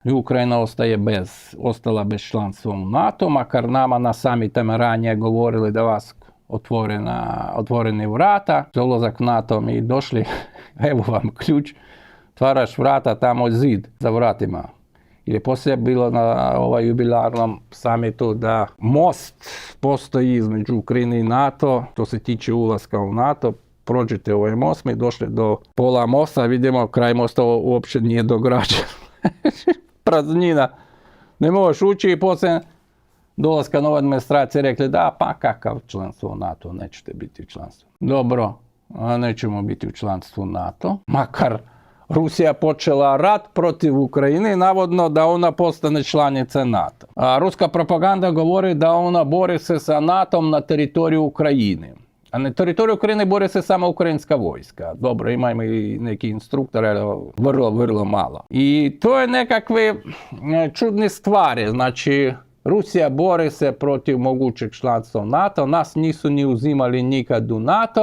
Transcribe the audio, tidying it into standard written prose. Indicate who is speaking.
Speaker 1: i Ukrajina ostala bez članstva u NATO, makar nama na samitima ranije govorili da vas otvoreni vrata za ulazak u NATO, mi došli, evo vam ključ, otvaraš vrata, tamo je zid za vratima. Jer je poslije bilo na jubilarnom samitu da most postoji između Ukrajine i NATO, to se tiče ulaska u NATO, prođete ovaj most, mi došli do pola mosta, vidimo kraj mosta uopće nije dograđen. Praznina, ne možeš ući i poslije dolaska nove administracije rekli da pa kakav članstvo u NATO, nećete biti u članstvu. Dobro, nećemo biti u članstvu NATO, makar Rusija počela rat protiv Ukrajine, navodno da ona postane članica NATO. A ruska propaganda govori da ona bori se sa NATO-om na teritoriju Ukrajine. A na teritoriju Ukrajine bori se samo ukrajinska vojska. Dobro, imamo i neki instruktori, ali vrlo malo. I to je nekakve čudne stvari. Znači, Rusija bori se protiv mogućeg članstva u NATO, nas nisu ni uzimali nikad u NATO.